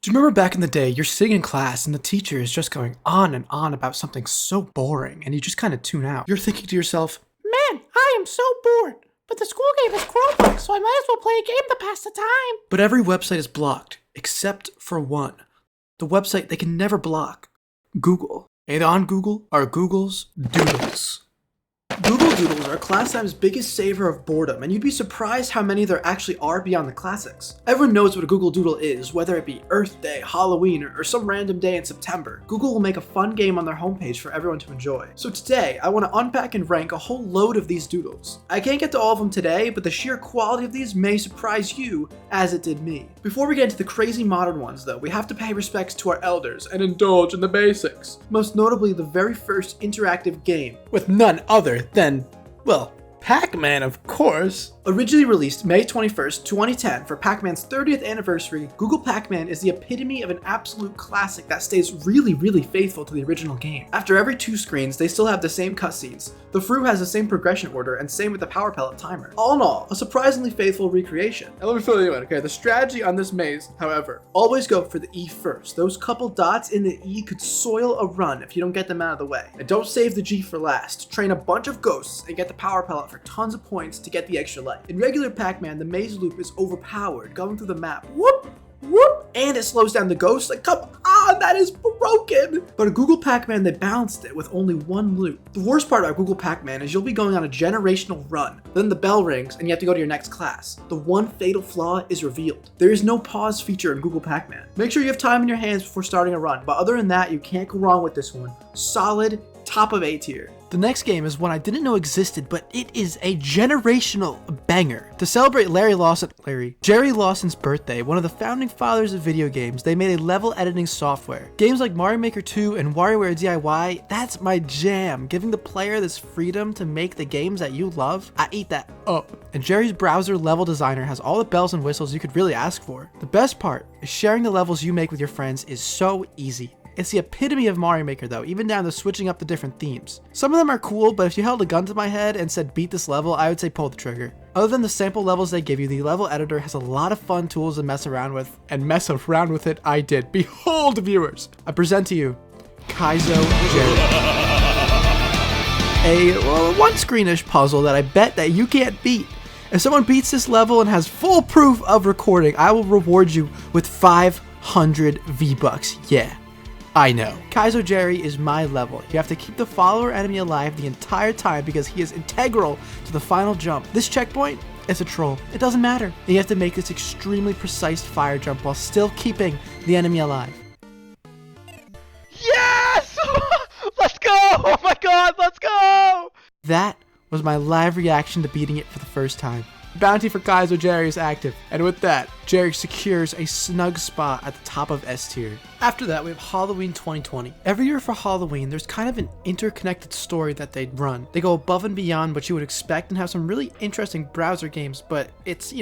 Do you remember back in the day, you're sitting in class and the teacher is just going on and on about something so boring and you just kind of tune out? You're thinking to yourself, Man, I am so bored. But the school game is Chromebook, so I might as well play a game to pass the time. but every website is blocked except for one. The website they can never block. Google. And on Google are Google's Doodles. Google Doodles are class time's biggest saver of boredom, and you'd be surprised how many there actually are beyond the classics. Everyone knows what a Google Doodle is, whether it be Earth Day, Halloween, or some random day in September. Google will make a fun game on their homepage for everyone to enjoy. So today, I want to unpack and rank a whole load of these doodles. I can't get to all of them today, but the sheer quality of these may surprise you, as it did me. Before we get into the crazy modern ones though, we have to pay respects to our elders and indulge in the basics. Most notably, the very first interactive game, with none other than, well, PacMan, of course. Originally released May 21st, 2010 for PacMan's 30th anniversary, Google PacMan is the epitome of an absolute classic that stays really faithful to the original game. After every 2 screens, they still have the same cutscenes. The fruit has the same progression order, and same with the power pellet timer. All in all, a surprisingly faithful recreation. And let me fill you in, okay? The strategy on this maze, however, always go for the E first. Those couple dots in the E could soil a run if you don't get them out of the way. And don't save the G for last. Train a bunch of ghosts and get the power pellet for tons of points to get the extra life. In regular Pac-Man, the maze loop is overpowered, going through the map. Whoop! Whoop! And it slows down the ghosts. Like, come on, that is broken! But in Google Pac-Man, they balanced it with only one loop. The worst part about Google Pac-Man is you'll be going on a generational run. Then the bell rings and you have to go to your next class. The one fatal flaw is revealed. There is no pause feature in Google Pac-Man. Make sure you have time in your hands before starting a run. But other than that, you can't go wrong with this one. Solid, top of A tier. The next game is one I didn't know existed, but it is a generational banger. To celebrate Jerry Lawson's birthday, one of the founding fathers of video games, they made a level editing software. Games like Mario Maker 2 and WarioWare DIY, that's my jam. Giving the player this freedom to make the games that you love, I eat that up. And Jerry's browser level designer has all the bells and whistles you could really ask for. The best part is sharing the levels you make with your friends is so easy. It's the epitome of Mario Maker though, even down to switching up the different themes. Some of them are cool, but if you held a gun to my head and said beat this level, I would say pull the trigger. Other than the sample levels they give you, the level editor has a lot of fun tools to mess around with, and mess around with it I did. Behold, viewers, I present to you Kaizo Jerry. A one screenish puzzle that I bet that you can't beat. If someone beats this level and has full proof of recording, I will reward you with 500 V-Bucks. Yeah. I know. Kaizo Jerry is my level. You have to keep the follower enemy alive the entire time because he is integral to the final jump. This checkpoint is a troll. It doesn't matter. And you have to make this extremely precise fire jump while still keeping the enemy alive. Yes! Let's go! Oh my god, let's go! That was my live reaction to beating it for the first time. Bounty for Kaizo Jerry is active, and with that, Jerry secures a snug spot at the top of S tier. After that, we have Halloween 2020. Every year for Halloween, there's kind of an interconnected story that they run. They go above and beyond what you would expect and have some really interesting browser games, but it's,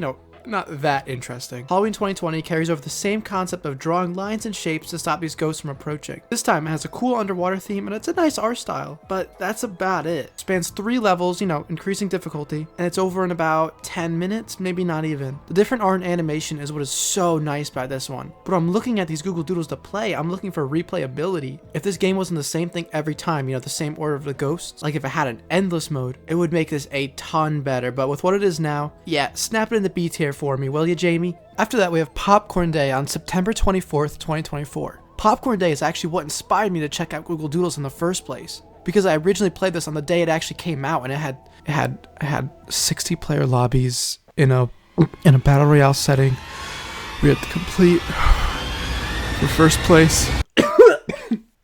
not that interesting. Halloween 2020 carries over the same concept of drawing lines and shapes to stop these ghosts from approaching. This time it has a cool underwater theme and it's a nice art style, but that's about it. It spans 3 levels, increasing difficulty, and it's over in about 10 minutes, maybe not even. The different art and animation is what is so nice about this one. But I'm looking at these Google Doodles to play, I'm looking for replayability. If this game wasn't the same thing every time, the same order of the ghosts, like if it had an endless mode, it would make this a ton better. But with what it is now, yeah, snap it in the B tier for me, will you, Jamie? After that, we have Popcorn Day on September 24th, 2024. Popcorn Day is actually what inspired me to check out Google Doodles in the first place, because I originally played this on the day it actually came out, and it had 60 player lobbies in a battle royale setting. We had to complete for first place.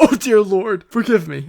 Oh dear lord, forgive me.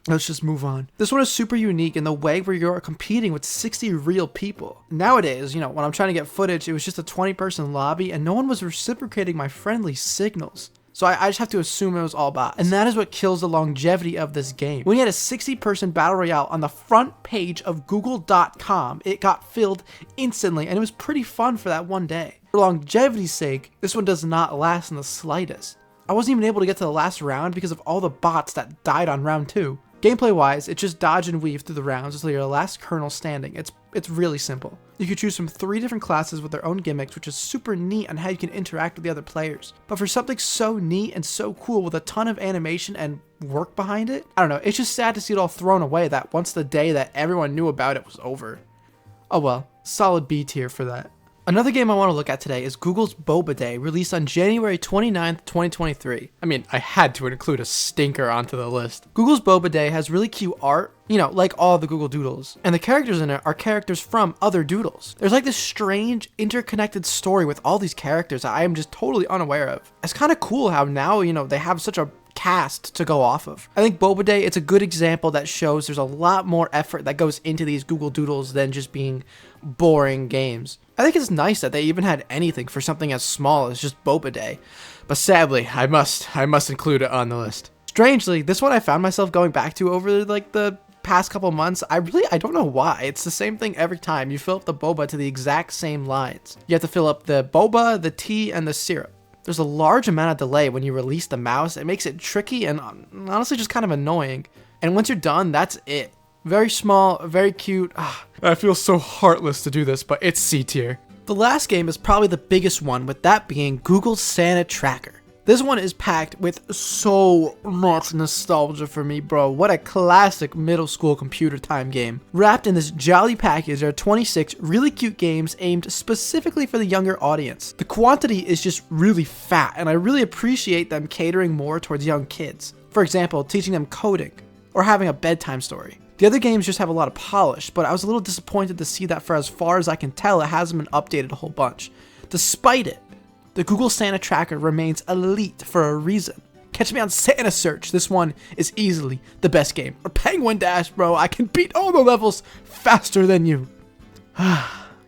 Let's just move on. This one is super unique in the way where you're competing with 60 real people. Nowadays, when I'm trying to get footage, it was just a 20-person lobby and no one was reciprocating my friendly signals. So I just have to assume it was all bots. And that is what kills the longevity of this game. When you had a 60-person battle royale on the front page of Google.com, it got filled instantly and it was pretty fun for that one day. For longevity's sake, this one does not last in the slightest. I wasn't even able to get to the last round because of all the bots that died on round 2. Gameplay wise, it's just dodge and weave through the rounds until you're the last kernel standing. It's It's really simple. You can choose from 3 different classes with their own gimmicks, which is super neat on how you can interact with the other players. But for something so neat and so cool with a ton of animation and work behind it, I don't know, it's just sad to see it all thrown away that once the day that everyone knew about it was over. Oh well, solid B tier for that. Another game I want to look at today is Google's Boba Day, released on January 29th, 2023. I mean, I had to include a stinker onto the list. Google's Boba Day has really cute art, you know, like all the Google Doodles. And the characters in it are characters from other Doodles. There's like this strange, interconnected story with all these characters that I am just totally unaware of. It's kind of cool how now, you know, they have such a cast to go off of. I think Boba Day, it's a good example that shows there's a lot more effort that goes into these Google Doodles than just being boring games. I think it's nice that they even had anything for something as small as just Boba Day, but sadly, I must include it on the list. Strangely, this one I found myself going back to over like the past couple months. I don't know why. It's the same thing every time. You fill up the boba to the exact same lines. You have to fill up the boba, the tea, and the syrup. There's a large amount of delay when you release the mouse. It makes it tricky and honestly just kind of annoying. And once you're done, that's it. Very small, very cute. I feel so heartless to do this, but it's C tier. The last game is probably the biggest one, with that being Google's Santa Tracker. This one is packed with so much nostalgia for me, bro. What a classic middle school computer time game. Wrapped in this jolly package are 26 really cute games aimed specifically for the younger audience. The quantity is just really fat, and I really appreciate them catering more towards young kids. For example, teaching them coding or having a bedtime story. The other games just have a lot of polish, but I was a little disappointed to see that for as far as I can tell, it hasn't been updated a whole bunch. Despite it, the Google Santa Tracker remains elite for a reason. Catch me on Santa Search. This one is easily the best game. Or Penguin Dash, bro. I can beat all the levels faster than you.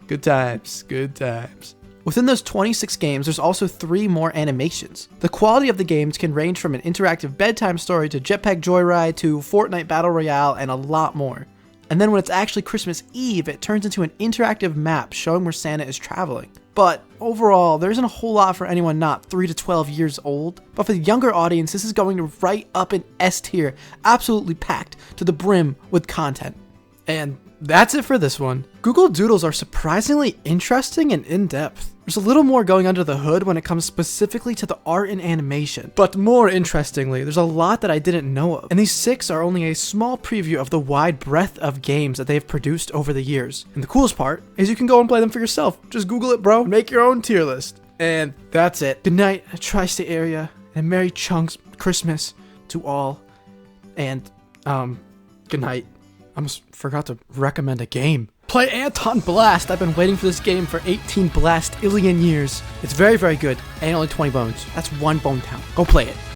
Good times, good times. Within those 26 games, there's also 3 more animations. The quality of the games can range from an interactive bedtime story to Jetpack Joyride to Fortnite Battle Royale and a lot more. And then when it's actually Christmas Eve, it turns into an interactive map showing where Santa is traveling. But overall, there isn't a whole lot for anyone not 3 to 12 years old. But for the younger audience, this is going right up in S tier, absolutely packed to the brim with content. And that's it for this one. Google Doodles are surprisingly interesting and in-depth. There's a little more going under the hood when it comes specifically to the art and animation. But more interestingly, there's a lot that I didn't know of. And these 6 are only a small preview of the wide breadth of games that they've produced over the years. And the coolest part is you can go and play them for yourself. Just Google it, bro. Make your own tier list. And that's it. Good night, tri-state area, and Merry Chunks Christmas to all. And, good night. I almost forgot to recommend a game. Play Anton Blast! I've been waiting for this game for 18 blast-illion years. It's very, very good, and only 20 bones. That's 1 bone count. Go play it.